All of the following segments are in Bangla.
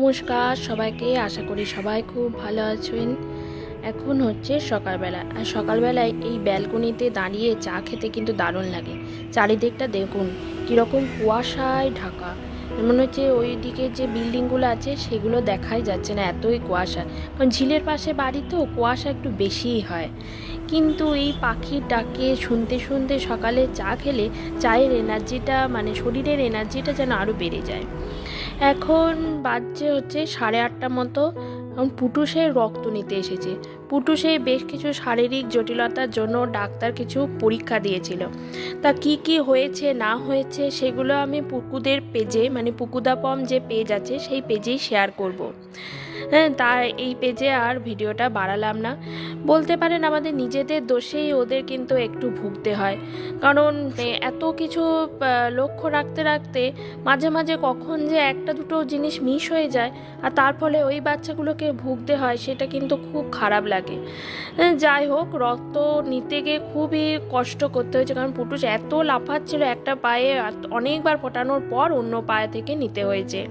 নমস্কার সবাইকে, আশা করি সবাই খুব ভালো আছেন। এখন হচ্ছে সকালবেলা, আর সকালবেলায় এই ব্যালকনিতে দাঁড়িয়ে চা খেতে কিন্তু দারুণ লাগে। চারিদিকটা দেখুন কীরকম কুয়াশায় ঢাকা, মনে হচ্ছে ওই দিকে যে বিল্ডিংগুলো আছে সেগুলো দেখাই যাচ্ছে না, এতই কুয়াশা। কারণ ঝিলের পাশে বাড়ি তো কুয়াশা একটু বেশিই হয়। কিন্তু এই পাখির ডাকে শুনতে শুনতে সকালে চা খেলে চায়ের এনার্জিটা, মানে শরীরের এনার্জিটা যেন আরও বেড়ে যায়। এখন বাজছে হচ্ছে 8:30 মতো। এখন পুটুসের রক্ত নিতে এসেছে। পুটুসে বেশ কিছু শারীরিক জটিলতার জন্য ডাক্তার কিছু পরীক্ষা দিয়েছিল। তা কি কি হয়েছে না হয়েছে সেগুলো আমি পুকুদের পেজে, মানে পুকুদাপম যে পেজ আছে সেই পেজেই শেয়ার করব। হ্যাঁ, তার এই পেজে আর ভিডিওটা বাড়ালাম না। বলতে পারেন আমাদের নিজেদের দোষেই ওদের কিন্তু একটু ভুগতে হয়। কারণ এত কিছু লক্ষ্য রাখতে রাখতে মাঝে মাঝে কখন যে একটা দুটো জিনিস মিস হয়ে যায়, আর তার ফলে ওই বাচ্চাগুলোকে ভুগতে হয়, সেটা কিন্তু খুব খারাপ লাগে। যাই হোক, রক্ত নিতে গিয়ে খুবই কষ্ট করতে হয়েছে, কারণ পুটুস এত লাফাচ্ছিল, একটা পায়ে অনেকবার ফোটানোর পর অন্য পায়ে থেকে নিতে হয়েছে।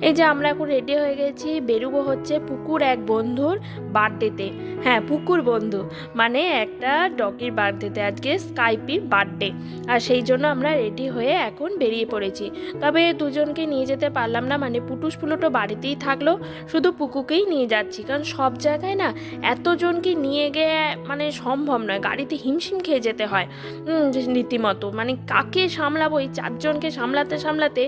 এই যে আমরা এখন রেডি হয়ে গেছি, বেরোবো হচ্ছে পুকুর এক বন্ধুর বার্থডেতে। হ্যাঁ, পুকুর বন্ধু মানে একটা ডগির বার্থডেতে, আজকে স্কাইপির বার্থডে। আর সেই জন্য আমরা রেডি হয়ে এখন বেরিয়ে পড়েছি। তবে দুজনকে নিয়ে যেতে পারলাম না, মানে পুটুস পুলুটো বাড়িতেই থাকলো, শুধু পুকুকেই নিয়ে যাচ্ছি। কারণ সব জায়গায় না এতজনকে নিয়ে গিয়ে মানে সম্ভব নয়, গাড়িতে হিমশিম খেয়ে যেতে হয় রীতিমতো। মানে কাকে সামলাবো, এই 4 জনকে সামলাতে সামলাতে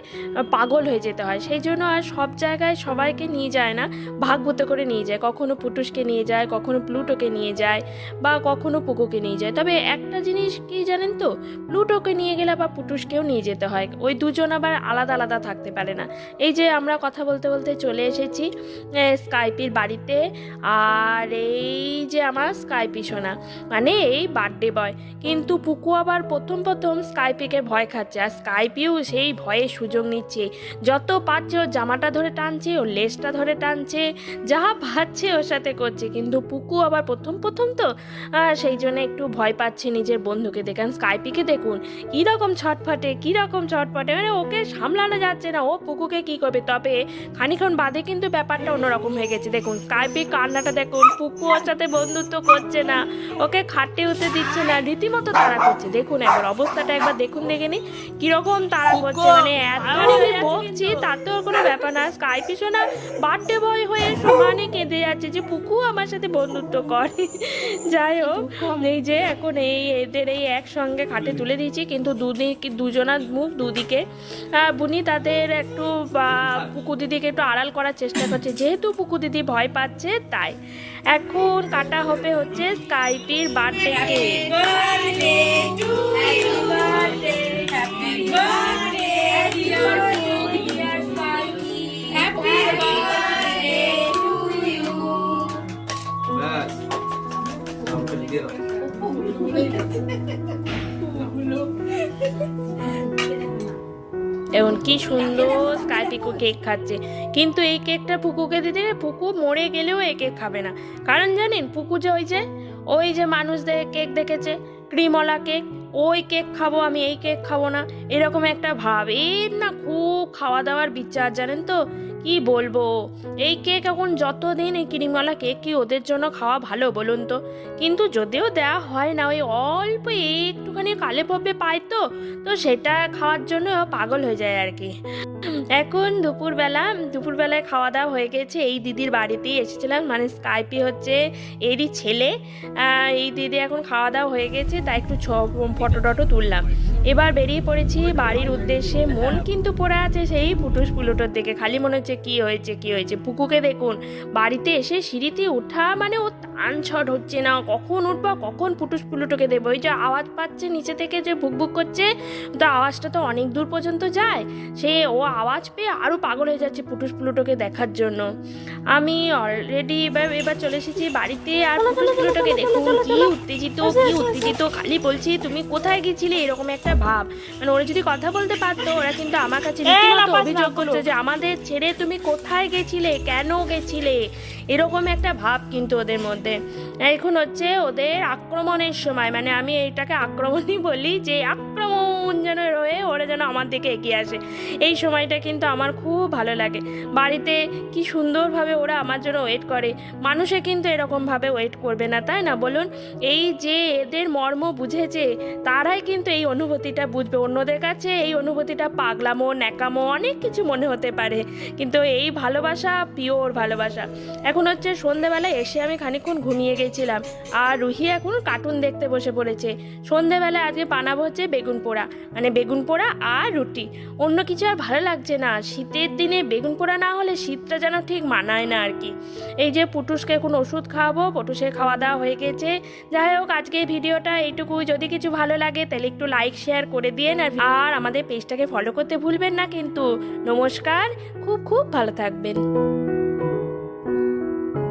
পাগল হয়ে যেতে হয়। সেই জন্য আর সব জায়গায় সবাইকে নিয়ে যায় না, ভাগবতে করে নিয়ে যায়। কখনো পুটুসকে নিয়ে যায়, কখনো প্লুটোকে নিয়ে যায়, বা কখনো পুকুকে নিয়ে যায়। তবে একটা জিনিস কি জানেন তো, প্লুটোকে নিয়ে গেলে বা পুটুসকেও নিয়ে যেতে হয়, ওই দুজন আবার আলাদা আলাদা থাকতে পারে না। এই যে আমরা কথা বলতে বলতে চলে এসেছি স্কাইপির বাড়িতে। আর এই যে আমার স্কাইপি সোনা, মানে এই বার্থডে বয়। কিন্তু পুকু আবার প্রথম প্রথম স্কাইপিকে ভয় খাচ্ছে, আর স্কাইপিও সেই ভয়ে সুযোগ নিচ্ছে। যত পাচ্ছে ওর জামাটা ধরে টানছে, ওর লেজটা ধরে টানছে, যা পাচ্ছে ওর সাথে করছে। কিন্তু পুকু আবার প্রথম প্রথম তো সেই জন্য একটু ভয় পাচ্ছে নিজের বন্ধুকে দেখেন। স্কাইপিকে দেখুন কীরকম ছটফটে, মানে ওকে সামলানো যাচ্ছে না, ও পুকুকে কি করবে। তবে খানিক্ষণ বাদে কিন্তু ব্যাপারটা অন্যরকম হয়ে গেছে। দেখুন স্কাইপি কান্নাটা দেখুন, পুকু ওর সাথে বন্ধুত্ব করছে না, ওকে খাটে হতে দিচ্ছে না, রীতিমতো তাড়া করছে। দেখুন একবার অবস্থাটা একবার দেখুন, দেখে নি কিরকম তাড়া করছে। মানে এত বকছি তাতেও কোনো ব্যাপার না, স্কাইপি সোনা বার্থডে বয় হয়ে সমানে কেঁদে যাচ্ছে যে পুকু আমার সাথে বন্ধুত্ব করে। যাই হোক, এই যে এখন এদের একসঙ্গে খাটে তুলে দিয়েছি, কিন্তু দুজনার মুখ দুদিকে। বুনি তাদের একটু পুকু দিদিকে একটু আড়াল করার চেষ্টা করছে, যেহেতু পুকু দিদি ভয় পাচ্ছে তাই। এখন কাটা হবে হচ্ছে স্কাইপির বার্থডে কেক। এবং কি সুন্দর স্কাইপিকো কেক খাচ্ছে। কিন্তু এই কেকটা পুকুকে দিতে, পুকু মরে গেলেও এই কেক খাবে না। কারণ জানেন, পুকু যে ওই যে মানুষদের কেক দেখেছে, ক্রিমওয়ালা কেক, ওই কেক খাবো আমি, এই কেক খাবো না, এরকম একটা ভাব। এর না খুব খাওয়া দাওয়ার বিচার, জানেন তো কি বলবো। এই কেক এখন যতদিন, এই ক্রিমওয়ালা কেক কি ওদের জন্য খাওয়া ভালো বলুন তো। কিন্তু যদিও দেওয়া হয় না, ওই অল্প একটুখানি কালে পপে পায় তো সেটা খাওয়ার জন্য পাগল হয়ে যায় আর কি। এখন দুপুরবেলায় খাওয়া দাওয়া হয়ে গেছে। এই দিদির বাড়িতেই এসেছিলাম, মানে স্কাইপি হচ্ছে এরই ছেলে। এই দিদি এখন খাওয়া দাওয়া হয়ে গেছে, তাই একটু ফটো টটো তুললাম। এবার বেরিয়ে পড়েছি বাড়ির উদ্দেশ্যে। মন কিন্তু পড়ে আছে সেই পুটুস পুলুটোর দিকে, খালি মনে হচ্ছে কি হয়েছে। পুকুকে দেখুন বাড়িতে এসে সিঁড়িতে ওঠা মানে ও টান ছট হচ্ছে না, কখন উঠবো, কখন পুটুস পুলুটোকে দেবো। ওই যে আওয়াজ পাচ্ছে নিচে থেকে যে ভুকভুক করছে, তো আওয়াজটা তো অনেক দূর পর্যন্ত যায়, সে ও আওয়াজ পেয়ে আরও পাগল হয়ে যাচ্ছে পুটুস পুলুটোকে দেখার জন্য। আমি অলরেডি এবার চলে এসেছি বাড়িতে। আর পুটুস পুলুটোকে দেখুন কি উত্তেজিত, খালি বলছি তুমি কোথায় গেছিলে, এরকম একটা ভাব। মানে ওরা যদি কথা বলতে পারতো, ওরা কিন্তু আমার কাছে রীতিমতো অভিযোগ করছে যে আমাদের ছেড়ে তুমি কোথায় গেছিলে, কেন গেছিলে, এরকম একটা ভাব কিন্তু ওদের মধ্যে। এখন হচ্ছে ওদের আক্রমণের সময়, মানে আমি এইটাকে আক্রমণই বলি, যে আক্রমণ যেন রয়ে ওরা যেন আমার দিকে এগিয়ে আসে, এই সময়টা কিন্তু আমার খুব ভালো লাগে। বাড়িতে কি সুন্দরভাবে ওরা আমার জন্য ওয়েট করে, মানুষে কিন্তু এরকমভাবে ওয়েট করবে না, তাই না বলুন? এই যে এদের মর্ম বুঝেছে তারাই কিন্তু এই অনুভূতিটা বুঝবে। অন্যদের কাছে এই অনুভূতিটা পাগলামো, ন্যাকামো, অনেক কিছু মনে হতে পারে, কিন্তু এই ভালোবাসা পিওর ভালোবাসা। এখন হচ্ছে সন্ধেবেলায় এসে আমি খানিকক্ষণ ঘুমিয়ে গেছিলাম, আর রুহি এখন কার্টুন দেখতে বসে পড়েছে। সন্ধেবেলায় আজকে বানাবো হচ্ছে বেগুন পোড়া, মানে বেগুন পোড়া আর রুটি, অন্য কিছু আর ভালো লাগছে না। শীতের দিনে বেগুন পোড়া না হলে শীতটা যেন ঠিক মানায় না আর কি। এই যে পুটুসকে এখন ওষুধ খাওয়াবো, পটুসের খাওয়া দাওয়া হয়ে গেছে। যাই হোক, আজকে ভিডিওটা এইটুকুই। যদি কিছু ভালো লাগে তাহলে একটু লাইক শেয়ার করে দিয়েন, আর আমাদের পেজটাকে ফলো করতে ভুলবেন না কিন্তু। নমস্কার, খুব খুব ভালো থাকবেন।